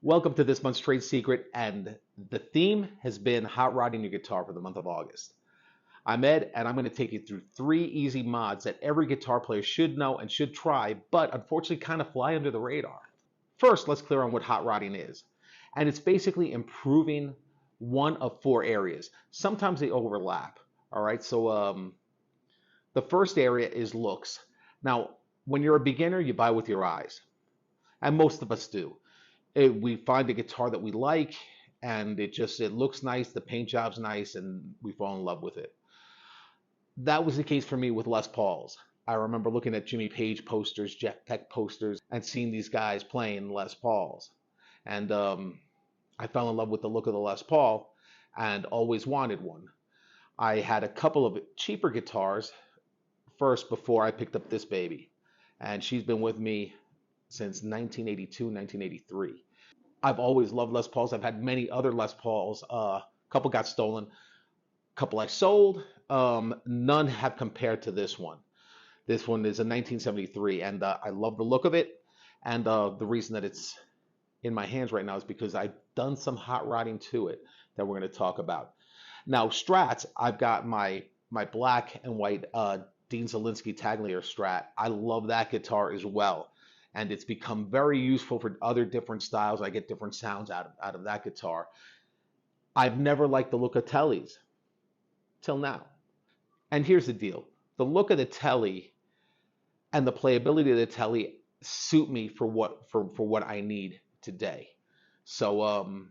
Welcome to this month's trade secret, and the theme has been hot rodding your guitar for the month of August. I'm Ed, and I'm going to take you through 3 easy mods that every guitar player should know and should try, but unfortunately kind of fly under the radar. First, let's clear on what hot rodding is. And it's basically improving one of 4 areas. Sometimes they overlap. All right, so the first area is looks. Now, when you're a beginner, you buy with your eyes, and most of us do. We find a guitar that we like, and it looks nice, the paint job's nice, and we fall in love with it. That was the case for me with Les Pauls. I remember looking at Jimmy Page posters, Jeff Beck posters, and seeing these guys playing Les Pauls. And I fell in love with the look of the Les Paul and always wanted one. I had a couple of cheaper guitars first before I picked up this baby. And she's been with me since 1982, 1983. I've always loved Les Pauls. I've had many other Les Pauls. A couple got stolen, a couple I sold. None have compared to this one. This one is a 1973, and I love the look of it. And the reason that it's in my hands right now is because I've done some hot rodding to it that we're going to talk about. Now, Strats, I've got my black and white Dean Zielinski Taglier Strat. I love that guitar as well. And it's become very useful for other different styles. I get different sounds out of that guitar. I've never liked the look of Tellies till now. And here's the deal. The look of the Telly and the playability of the Telly suit me for what I need today. So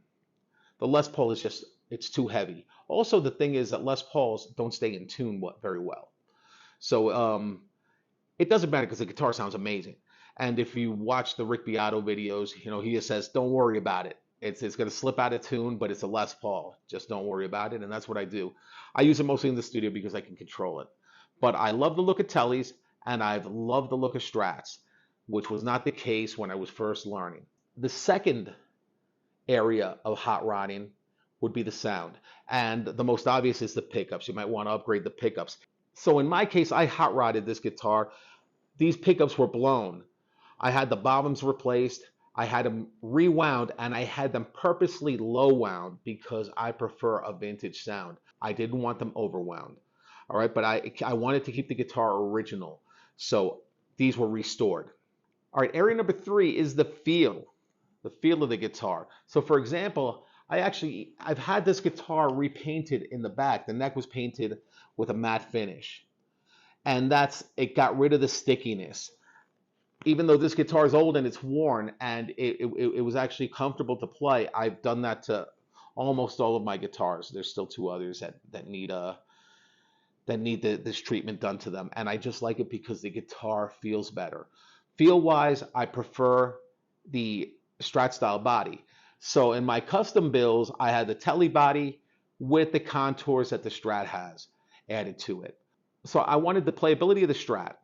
the Les Paul is it's too heavy. Also, the thing is that Les Pauls don't stay in tune very well. So it doesn't matter because the guitar sounds amazing. And if you watch the Rick Beato videos, he just says, don't worry about it. It's going to slip out of tune, but it's a Les Paul. Just don't worry about it. And that's what I do. I use it mostly in the studio because I can control it. But I love the look of Tellys, and I've loved the look of Strats, which was not the case when I was first learning. The second area of hot rodding would be the sound. And the most obvious is the pickups. You might want to upgrade the pickups. So in my case, I hot rodded this guitar. These pickups were blown. I had the bottoms replaced, I had them rewound, and I had them purposely low wound because I prefer a vintage sound. I didn't want them overwound. All right, but I wanted to keep the guitar original. So these were restored. All right, area number 3 is the feel of the guitar. So for example, I've had this guitar repainted in the back. The neck was painted with a matte finish. And it got rid of the stickiness. Even though this guitar is old and it's worn, and it was actually comfortable to play, I've done that to almost all of my guitars. There's still 2 others that need this treatment done to them, and I just like it because the guitar feels better. Feel-wise, I prefer the Strat style body. So in my custom builds, I had the Telly body with the contours that the Strat has added to it. So I wanted the playability of the Strat,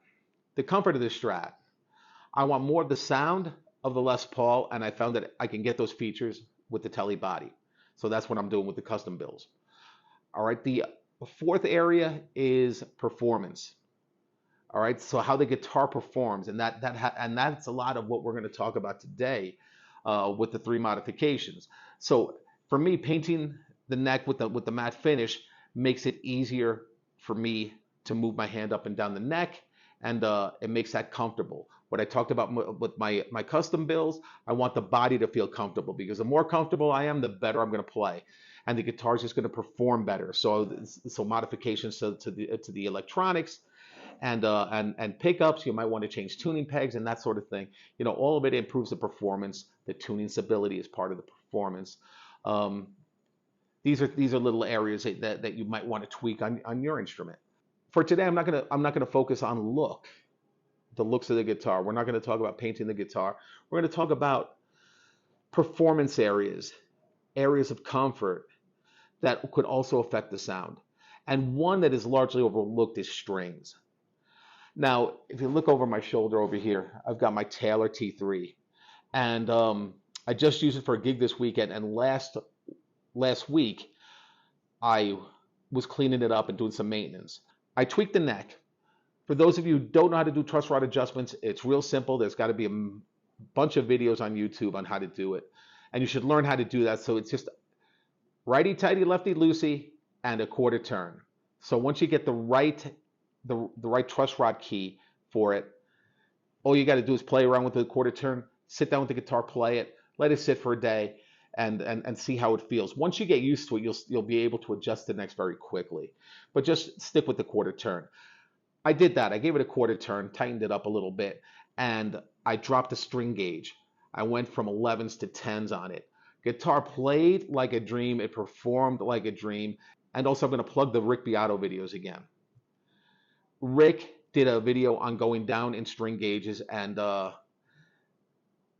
the comfort of the Strat. I want more of the sound of the Les Paul, and I found that I can get those features with the Telly body. So that's what I'm doing with the custom builds. All right, the 4th area is performance. All right, so how the guitar performs, and that's a lot of what we're going to talk about today with the 3 modifications. So for me, painting the neck with the matte finish makes it easier for me to move my hand up and down the neck, and it makes that comfortable. What I talked about with my custom builds, I want the body to feel comfortable, because the more comfortable I am, the better I'm going to play, and the guitar is just going to perform better. So modifications to the electronics and pickups, you might want to change tuning pegs and that sort of thing. All of it improves the performance. The tuning stability is part of the performance. These are little areas that you might want to tweak on your instrument. For today, I'm not gonna focus on the looks of the guitar. We're not going to talk about painting the guitar. We're going to talk about performance areas of comfort that could also affect the sound. And one that is largely overlooked is strings. Now, if you look over my shoulder over here, I've got my Taylor T3, and I just used it for a gig this weekend. And last week, I was cleaning it up and doing some maintenance. I tweaked the neck. For those of you who don't know how to do truss rod adjustments, it's real simple. There's got to be a bunch of videos on YouTube on how to do it. And you should learn how to do that. So it's just righty tighty, lefty loosey, and a quarter turn. So once you get the right truss rod key for it, all you got to do is play around with the quarter turn, sit down with the guitar, play it, let it sit for a day, and see how it feels. Once you get used to it, you'll be able to adjust the necks very quickly. But just stick with the quarter turn. I did that. I gave it a quarter turn, tightened it up a little bit, and I dropped the string gauge. I went from 11s to 10s on it. Guitar played like a dream. It performed like a dream. And also, I'm going to plug the Rick Beato videos again. Rick did a video on going down in string gauges, and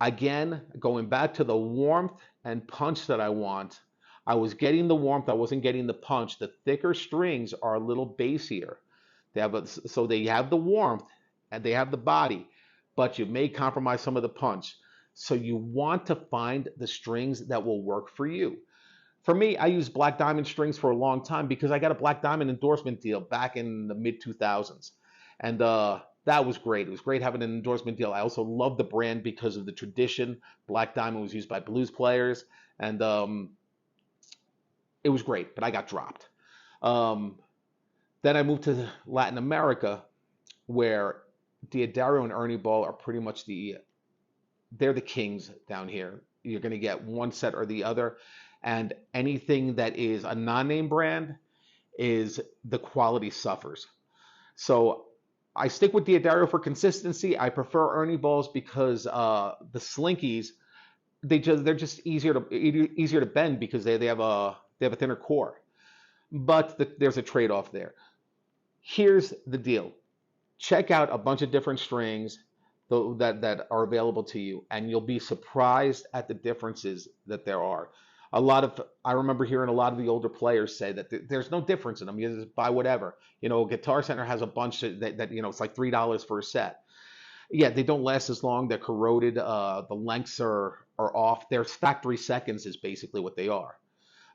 again, going back to the warmth and punch that I want, I was getting the warmth, I wasn't getting the punch. The thicker strings are a little bassier. So they have the warmth and they have the body, but you may compromise some of the punch. So you want to find the strings that will work for you. For me, I used Black Diamond strings for a long time because I got a Black Diamond endorsement deal back in the mid 2000s. And that was great. It was great having an endorsement deal. I also love the brand because of the tradition. Black Diamond was used by blues players, and it was great, but I got dropped. Then I moved to Latin America, where Diodario and Ernie Ball are pretty much they're the kings down here. You're going to get one set or the other, and anything that is a non-name brand the quality suffers. So I stick with Diodario for consistency. I prefer Ernie Balls because the Slinkies, they're just easier to bend because they have a thinner core. But there's a trade-off there. Here's the deal. Check out a bunch of different strings that are available to you, and you'll be surprised at the differences that there are. I remember hearing a lot of the older players say that there's no difference in them. You just buy whatever. Guitar Center has a bunch that it's like $3 for a set. Yeah, they don't last as long. They're corroded. The lengths are off. Their factory seconds is basically what they are.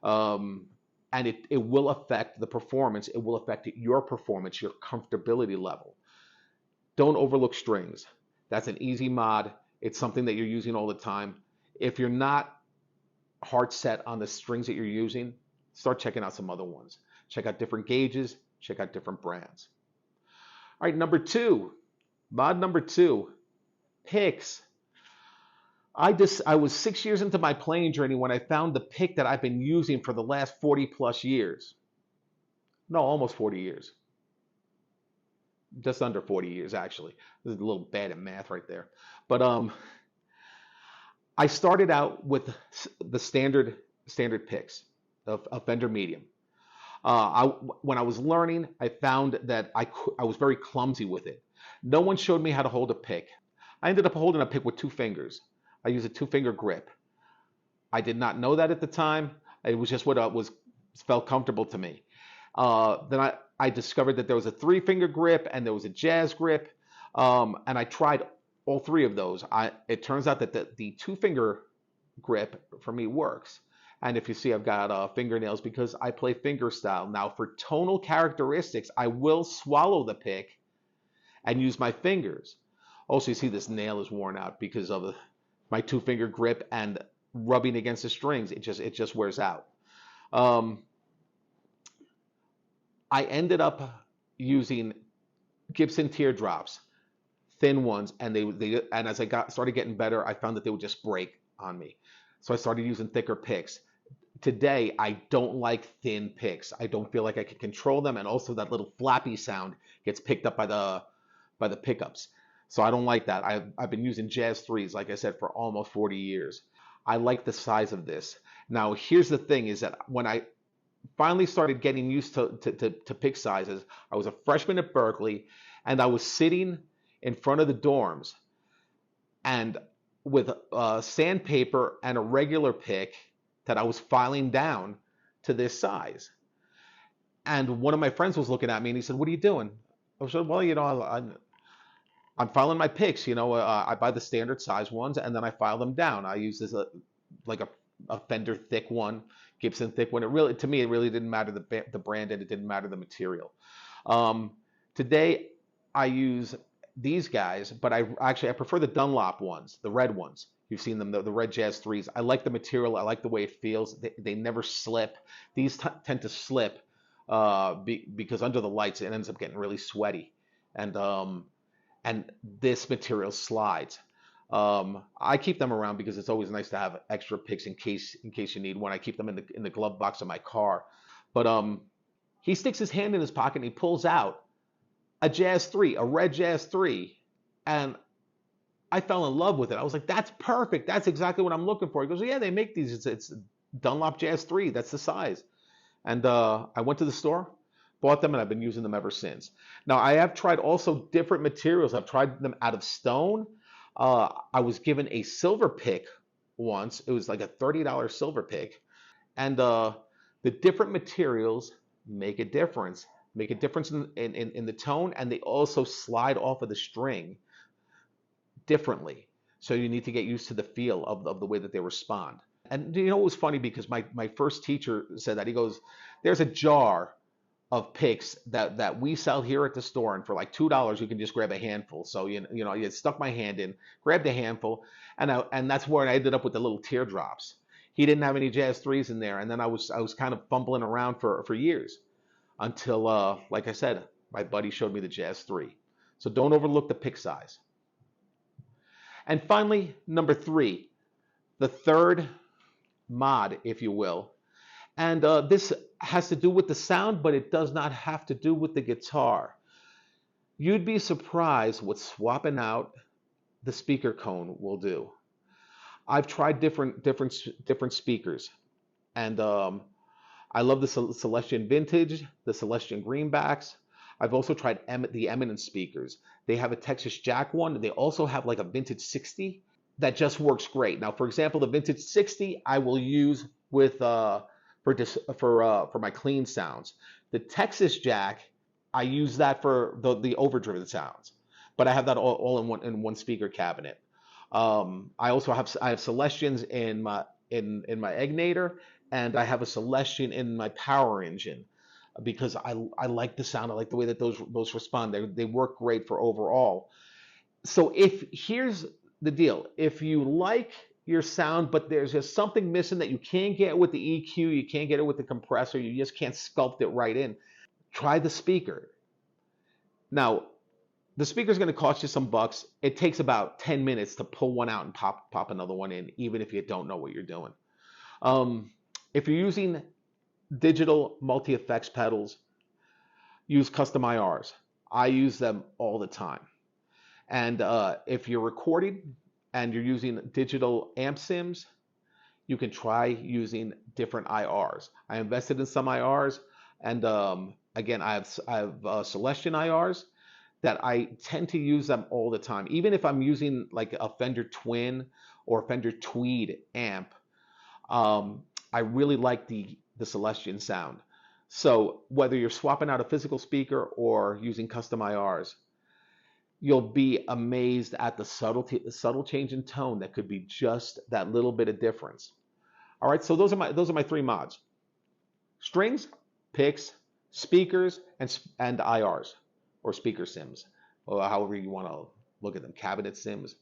And it will affect the performance. It will affect your performance, your comfortability level. Don't overlook strings. That's an easy mod. It's something that you're using all the time. If you're not hard set on the strings that you're using, start checking out some other ones. Check out different gauges. Check out different brands. All right, mod number two, picks. I was 6 years into my playing journey when I found the pick that I've been using for the last 40 plus years. No, almost 40 years. Just under 40 years, actually. This is a little bad at math right there. But I started out with the standard picks of Fender Medium. When I was learning, I found that I was very clumsy with it. No one showed me how to hold a pick. I ended up holding a pick with 2 fingers. I use a 2-finger grip. I did not know that at the time. It was just what felt comfortable to me. Then I discovered that there was a 3-finger grip and there was a jazz grip, and I tried all 3 of those. It turns out that the 2-finger grip for me works. And if you see, I've got fingernails because I play finger style. Now, for tonal characteristics, I will swallow the pick and use my fingers. Also, you see this nail is worn out because of my 2-finger grip and rubbing against the strings. It just wears out. I ended up using Gibson teardrops, thin ones, and and as I started getting better, I found that they would just break on me. So I started using thicker picks. Today, I don't like thin picks. I don't feel like I can control them, and also that little flappy sound gets picked up by the pickups. So I don't like that. I've been using Jazz 3s, like I said, for almost 40 years. I like the size of this. Now, here's the thing, is that when I finally started getting used to pick sizes, I was a freshman at Berkeley, and I was sitting in front of the dorms, and with sandpaper and a regular pick that I was filing down to this size. And one of my friends was looking at me, and he said, "What are you doing?" I said, "Well, I'm filing my picks. I buy the standard size ones, and then I file them down. I use this like a Fender thick one, Gibson thick one. To me, it really didn't matter the brand, and it didn't matter the material. Today, I use these guys, but I prefer the Dunlop ones, the red ones. You've seen them, the red Jazz 3s. I like the material. I like the way it feels. They never slip. These tend to slip because under the lights it ends up getting really sweaty, and this material slides. I keep them around because it's always nice to have extra picks in case you need one. I keep them in the glove box of my car. But he sticks his hand in his pocket and he pulls out a Jazz 3, a red Jazz 3, and I fell in love with it. I was like, that's perfect. That's exactly what I'm looking for. He goes, yeah, they make these. It's Dunlop Jazz 3. That's the size. And I went to the store, bought them, and I've been using them ever since. Now, I have tried also different materials. I've tried them out of stone. I was given a silver pick once. It was like a $30 silver pick. And the different materials make a difference. Make a difference in the tone, and they also slide off of the string differently. So you need to get used to the feel of the way that they respond. And you know, it was funny because my first teacher said that. He goes, there's a jar of picks that we sell here at the store, and for like $2 you can just grab a handful. So you know, I stuck my hand in, grabbed a handful, and that's where I ended up with the little teardrops. He didn't have any Jazz 3s in there, and then I was kind of fumbling around for years until like I said, my buddy showed me the Jazz 3. So don't overlook the pick size. And finally, number 3, the third mod, if you will. And this has to do with the sound, but it does not have to do with the guitar. You'd be surprised what swapping out the speaker cone will do. I've tried different speakers, and I love the Celestion Vintage, the Celestion Greenbacks. I've also tried the Eminence speakers. They have a Texas Jack one. They also have like a Vintage 60 that just works great. Now, for example, the Vintage 60 I will use with for my clean sounds. The Texas Jack, I use that for the overdriven sounds, but I have that all in one speaker cabinet. I also have Celestions in my Egnator, and I have a Celestion in my Power Engine because I like the sound. I like the way that those respond. They work great for overall. So here's the deal. If you like your sound, but there's just something missing that you can't get with the EQ, you can't get it with the compressor, you just can't sculpt it right in, try the speaker. Now, the speaker's going to cost you some bucks. It takes about 10 minutes to pull one out and pop another one in, even if you don't know what you're doing. If you're using digital multi-effects pedals, use custom IRs. I use them all the time. And if you're recording and you're using digital amp sims, you can try using different IRs. I invested in some IRs, and again, I have Celestion IRs that I tend to use them all the time. Even if I'm using like a Fender Twin or Fender Tweed amp, I really like the Celestion sound. So whether you're swapping out a physical speaker or using custom IRs, you'll be amazed at the subtle change in tone that could be just that little bit of difference. All right, so those are my 3 mods: strings, picks, speakers, and IRs, or speaker sims, or however you want to look at them, cabinet sims.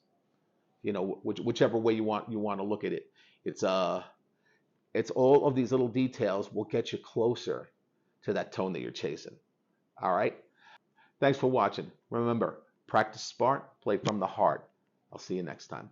You know, whichever way you want to look at it. It's all of these little details will get you closer to that tone that you're chasing. All right. Thanks for watching. Remember, practice smart, play from the heart. I'll see you next time.